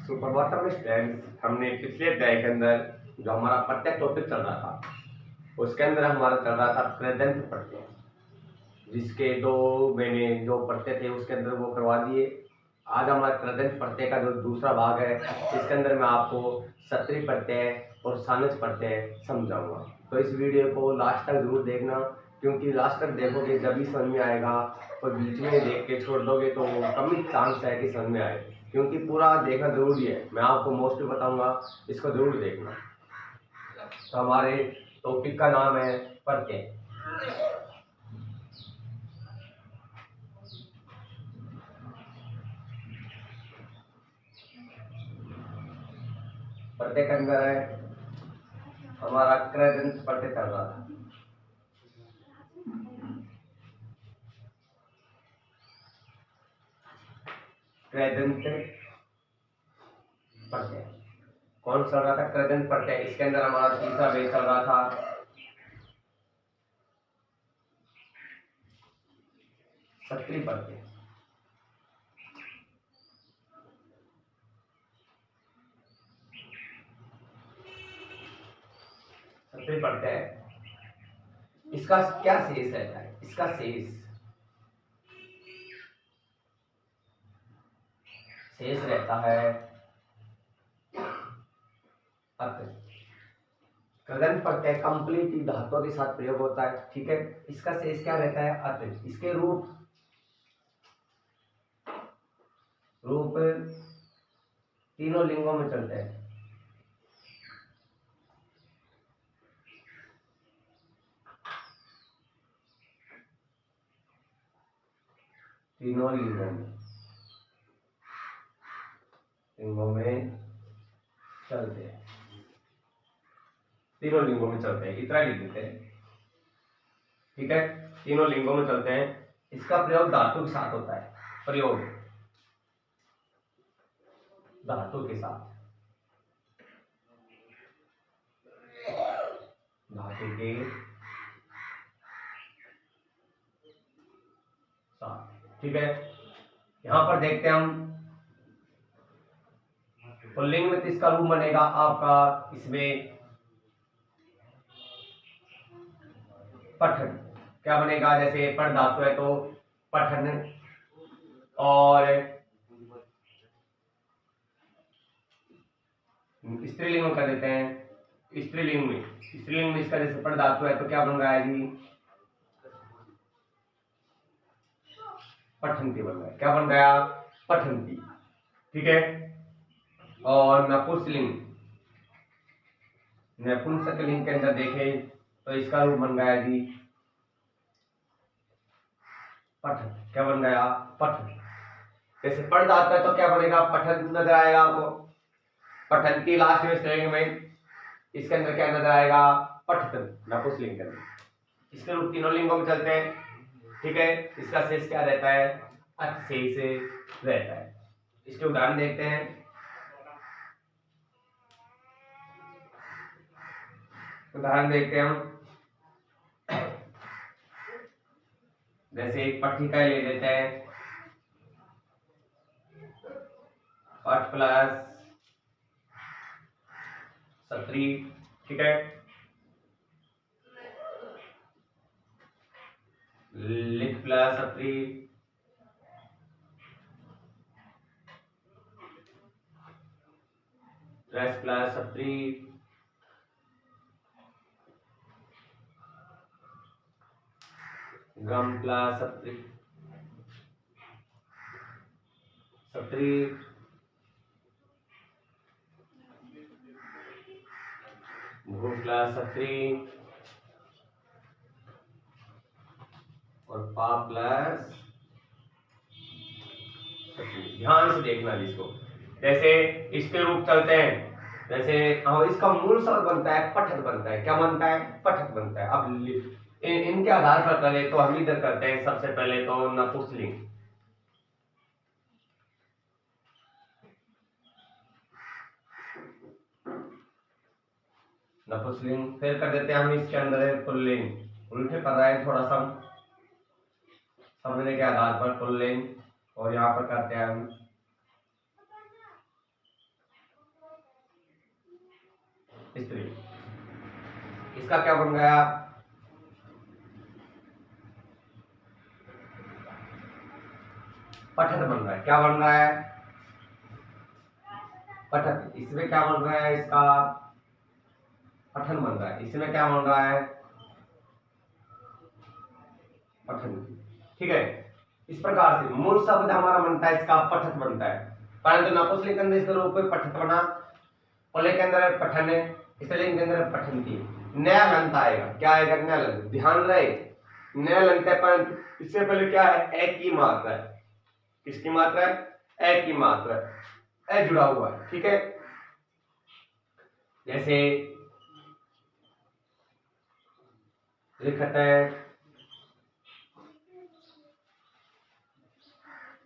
सुप्रभात स्टूडेंट्स। हमने पिछले अध्याय के अंदर जो हमारा प्रत्येक टॉपिक चल रहा था उसके अंदर हमारा चल रहा था कृदंत प्रत्यय, जिसके दो मैंने जो प्रत्यय थे उसके अंदर वो करवा दिए। आज हमारा कृदंत प्रत्यय का जो दूसरा भाग है इसके अंदर मैं आपको सत्री प्रत्यय और सानच प्रत्यय समझाऊंगा। तो इस वीडियो को लास्ट तक जरूर देखना, क्योंकि लास्ट तक देखोगे जब भी समझ में आएगा। और बीच में देख के छोड़ दोगे तो कम ही चांस है कि समझ में आए, क्योंकि पूरा देखना जरूरी है। मैं आपको मोस्टली बताऊंगा, इसको जरूर देखना। तो हमारे टॉपिक का नाम है प्रत्यय। प्रत्यय के अंदर है हमारा कृदंत प्रत्यय चल रहा था। कृदंत प्रत्यय कौन चल रहा था? कृदंत प्रत्यय। इसके अंदर हमारा तीसरा वेद चल रहा था सत्री प्रत्यय। सत्री प्रत्यय इसका क्या शेष रहता है? इसका शेष रहता है अत। कृदंत प्रत्यय कंप्लीट धातुओं के साथ प्रयोग होता है, ठीक है। इसका शेष क्या रहता है? अत। इसके रूप तीनों लिंगों में चलते हैं। तीनों लिंगों में चलते हैं। तीनों लिंगों में चलते हैं, इतना लिख देते हैं, ठीक है। तीनों लिंगों में चलते हैं। इसका प्रयोग धातु के साथ होता है। प्रयोग धातु के साथ, धातु के साथ, ठीक है। यहां पर देखते हैं हम पुल्लिंग में किसका रूप बनेगा आपका? इसमें पठन क्या बनेगा? जैसे पठ धातु है तो पठन, और स्त्रीलिंग में कर देते हैं। स्त्रीलिंग में इसका जैसे पठ धातु है तो क्या बन रहा है जी? पठंती बन रहा है। क्या बन गया? पठंती, ठीक है। और नपुंसकलिंग के अंदर देखें तो इसका रूप बन गया जी पठन। क्या बन गया? पठन। जैसे पढ़ धातु है तो क्या बनेगा? पठन नजर आएगा आपको। पठंती लास्ट में स्त्रीलिंग में, इसके अंदर क्या नजर आएगा? पठन नपुंसकलिंग के अंदर। इसके रूप तीनों लिंगों में चलते हैं, ठीक है। इसका शेष क्या रहता है? अच शेष रहता है। इसके उदाहरण देखते हैं। उदाहरण देखते हैं हम। जैसे एक पट्टिका ले लेते हैं, पठ प्लस सत्री, ठीक है। लिख प्लस सत्री, रस प्लस सत्री, गम प्लस सत्री, भू प्लस सत्री और पा प्लस सत्री। ध्यान से देखना जिसको। जैसे इसके रूप चलते हैं, जैसे इसका मूल शब्द बनता है पठक बनता है। क्या बनता है? पठक बनता है। अब इनके आधार पर करें तो हम इधर करते हैं। सबसे पहले तो नपुंसकलिंग, फिर कर देते हैं हम इसके अंदर है पुल्लिंग। उल्टे कर रहा है थोड़ा सा समझने के आधार पर पुल्लिंग, और यहाँ पर करते हैं हम स्त्रीलिंग। इसका क्या बन गया? पठत बन रहा है। क्या बन रहा है? पठत। इसमें क्या बन रहा है? इसका पठन बन रहा है। इसमें क्या बन रहा है? पठन। ठीक है, इस प्रकार से मूल शब्द हमारा बनता है, इसका पठत बनता है, परंतु नपुंसकलिंग के अंदर इसका रूप में पठत बना, पुल्लिंग के अंदर पठन है, स्त्रीलिंग के अंदर पठन की। नया लंत आएगा। क्या आएगा? नया लंत। ध्यान रहे, नया लंत है, परंतु इससे पहले क्या है? एक की मात्रा है। किसकी मात्रा है? एक की मात्रा है, ए जुड़ा हुआ है। ठीक है, जैसे लिखत है,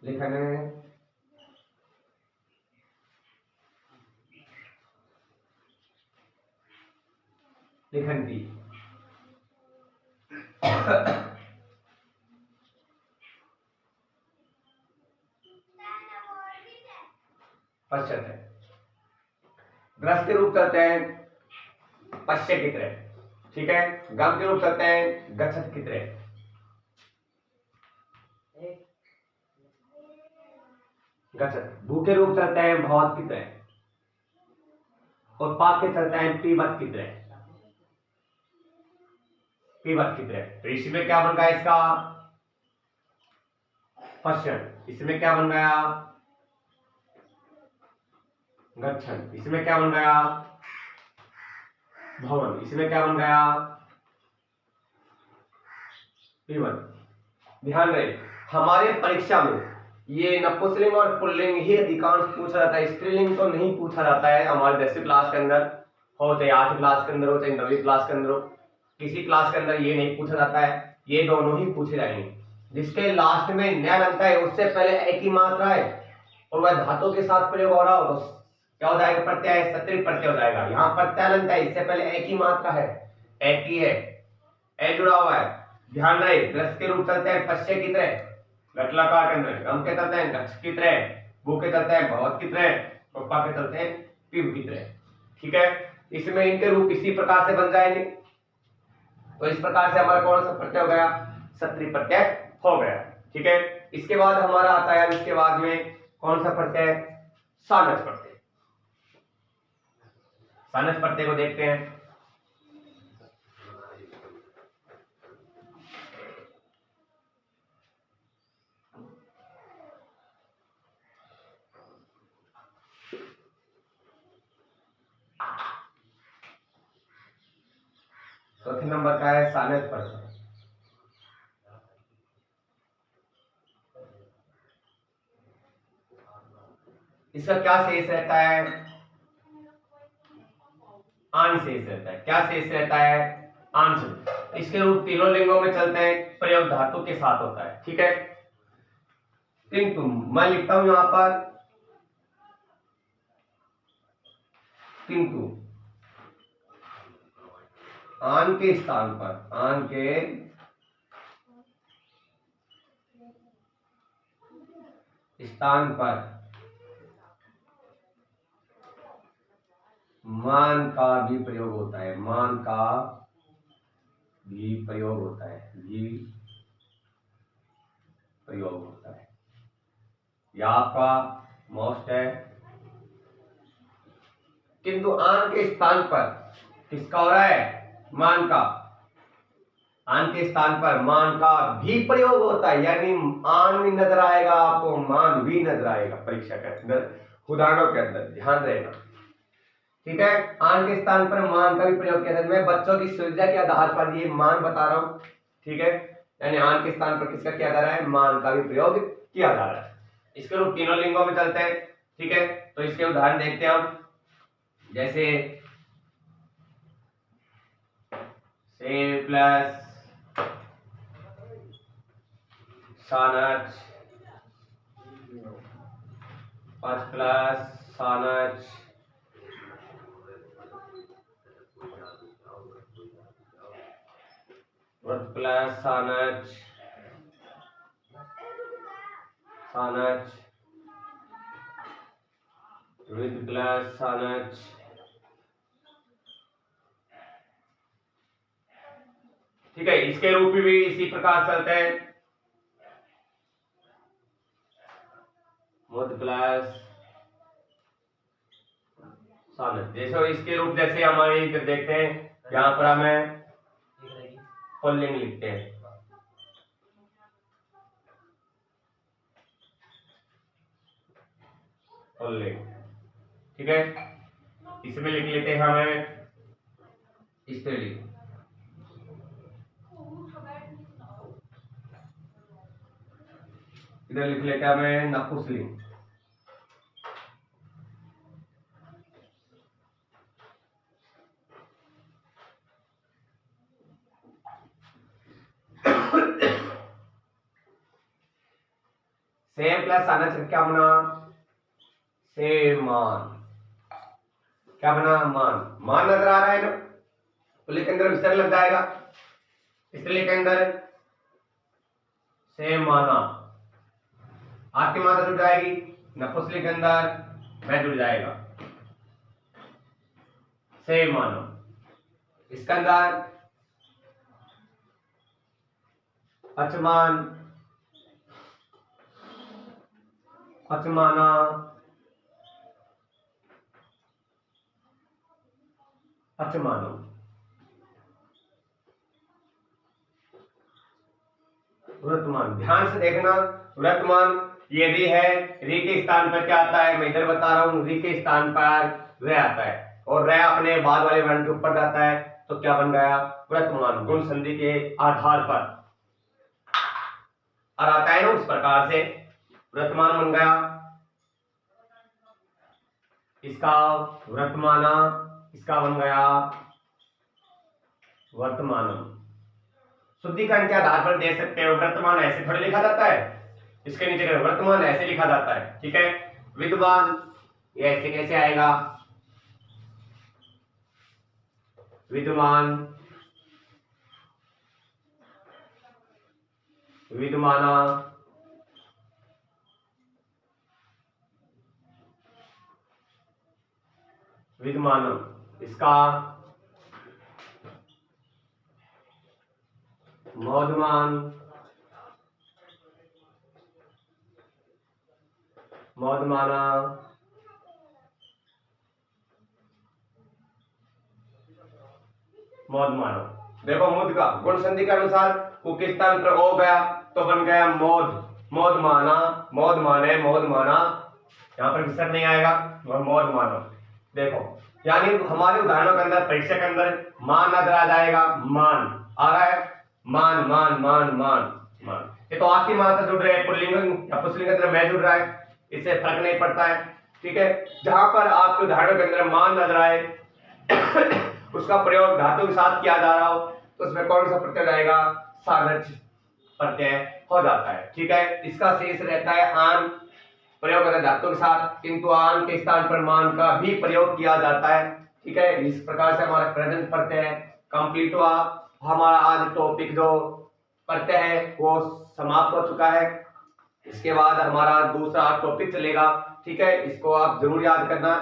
लिखन है, लिखंती। पश्चात है। ग्रस के रूप करते हैं पश्य की तरह। ठीक है, गम के रूप करते हैं गच्छत की तरह। गच्छत। भू के रूप चलते हैं भवत की तरह, और पाक के चलते हैं पीबत की तरह। पीबत की तरह। तो इसमें क्या बन गया? इसका पश्चन। इसमें क्या बन गया? गच्छन। इसमें क्या बन गया? भवन। इसमें क्या बन गया? पीबत। ध्यान रहे, हमारे परीक्षा में ये नपुंसकलिंग और पुल्लिंग ही अधिकांश पूछा जाता है, स्त्रीलिंग तो नहीं पूछा जाता है। हमारे 10वीं क्लास के अंदर हो, चाहे 8वीं क्लास के अंदर हो, चाहे 9वीं क्लास के अंदर हो, किसी क्लास के अंदर ये नहीं पूछा जाता है। ये दोनों ही पूछे जाएंगे। जिसके लास्ट में नया लगता है, उससे पहले एक ही मात्रा है और वह धातु के साथ प्रयोग हो रहा हो तो क्या हो जाएगा? प्रत्यय, सत्रिक प्रत्यय हो जाएगा। यहाँ प्रत्यय लगता है, इससे पहले एक ही मात्रा है, एक ही है, ए जुड़ा हुआ है। ध्यान रहे, ग्रस के रूप चलते हैं पश्य की तरह, लटलकार के अंदर, गम के चलते हैं गच्छ की तरह, भू के चलते हैं भवत की तरह, और पा के चलते हैं पीब की तरह। ठीक है, इसमें इनके रूप इसी प्रकार से बन जाएंगे। तो इस प्रकार से हमारा कौन सा प्रत्यय हो गया? सत्रिक प्रत्यय हो गया। ठीक है, इसके बाद हमारा आता है, इसके बाद में कौन सा प्रत्यय? सानच प्रत्यय। सानच प्रत्यय को देखते हैं। चौथे नंबर का है सानच प्रत्यय। इसका क्या शेष रहता है? आन शेष रहता है। क्या शेष रहता है? आन शेष। इसके रूप तीनों लिंगों में चलते हैं, प्रयोग धातु के साथ होता है। ठीक है, किंतु मैं लिखता हूं यहां पर किंतु, आन के स्थान पर, आन के स्थान पर मान का भी प्रयोग होता है। मान का भी प्रयोग होता है, भी प्रयोग होता है। यह आपका मोस्ट है। किंतु आन के स्थान पर किसका हो रहा है? मान का। आन के स्थान पर मान का भी प्रयोग होता है, यानी आन भी नजर आएगा आपको, मान भी नजर आएगा परीक्षा के अंदर, उदाहरणों के अंदर। ध्यान रहेगा। ठीक है, आन के स्थान पर मान का भी प्रयोग किया जाता है। मैं बच्चों की सुविधा के आधार पर ये मान बता रहा हूं। ठीक है, यानी आन के स्थान पर किसका किया जा रहा है? मान का भी प्रयोग किया जा रहा है। इसके रूप तीनों लिंगों में चलते हैं। ठीक है, तो इसके उदाहरण देखते हैं हम। जैसे से प्लस सानच, पांच प्लस सानच, वर्ग प्लस सानच, सानच, वृद्ध प्लस सानच, ठीक है, इसके रूप में भी इसी प्रकार चलते हैं, मूर्ध प्लस सानच। जैसे इसके रूप जैसे हमारे इधर देखते हैं, यहाँ पर हमें पुल्लिंग लिखते हैं, पुल्लिंग, ठीक है। इसमें लिख लेते हैं हमें स्त्रीलिंग, इधर लिख लेते हैं हमें नपुंसकलिंग, सेम प्लस सानच क्या बना, सेमान, क्या बना, मान। मान नजर आ रहा है ना, पुल्लिंग के अंदर विसर्ग लग जाएगा, स्त्रीलिंग के अंदर सेमाना, आपकी मात्रा जुड़ जाएगी, नपुंसकलिंग के अंदर मैं जुड़ जाएगा, सेमाना। इसके अंदर अचमान, अचमाना, अचमानो, वर्तमान। ध्यान से देखना, वर्तमान ये री है, री के स्थान पर क्या आता है, मैं इधर बता रहा हूं, री के स्थान पर रे आता है, और रे अपने बाद वाले वर्ण के ऊपर जाता है, तो क्या बन गया, वर्तमान। गुण संधि के आधार पर और आता है ना, उस प्रकार से वर्तमान बन गया, इसका वर्तमाना, इसका बन गया वर्तमानम। शुद्धिकरण के आधार पर दे सकते हो, वर्तमान ऐसे थोड़ी लिखा जाता है, इसके नीचे वर्तमान ऐसे लिखा जाता है, ठीक है। विद्वान ये ऐसे कैसे आएगा, विद्वान, विद्वाना, विद्वानम। इसका मौधमान, मौधमाना, मौधमानो। देखो मुद का गुण संधि के अनुसार को किस स्थान पर हो गया, तो बन गया मोद, मोदमाना, मोदमाने, मोदमाना, यहाँ पर विसर्ग नहीं आएगा, वह मोदमानो। देखो यानी हमारे उदाहरणों के अंदर, परीक्षा के अंदर मान नजर आ जाएगा, मान आ रहा है, मान मान मान मान मान। ये तो आपकी मात्रा जुड़ रही है, पुल्लिंग या पुंसलिंग के अंदर मैं जुड़ रहा है, इससे फर्क नहीं पड़ता है, ठीक है। जहां पर आपके उदाहरणों के अंदर मान नजर आए उसका प्रयोग धातु के साथ किया जा रहा हो, तो उसमें कौन सा प्रत्यय आएगा, सानच प्रत्यय हो जाता है, ठीक है। इसका शेष रहता है आन, प्रयोग करते धातु के साथ, किंतु आन के स्थान पर मान का भी प्रयोग किया जाता है, ठीक है। इस प्रकार से हमारा प्रेजेंट प्रत्यय कंप्लीट हुआ। हमारा आज टॉपिक जो प्रत्यय है वो समाप्त हो चुका है। इसके बाद हमारा दूसरा टॉपिक चलेगा, ठीक है। इसको आप जरूर याद करना,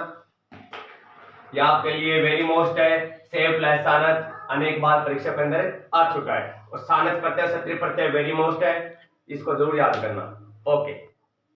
ये आपके लिए वेरी मोस्ट है। सेम प्लस सानच अनेक बार परीक्षा के अंदर आ चुका है, और सानच प्रत्यय, क्षत्रिय प्रत्यय वेरी मोस्ट है, इसको जरूर याद करना। ओके।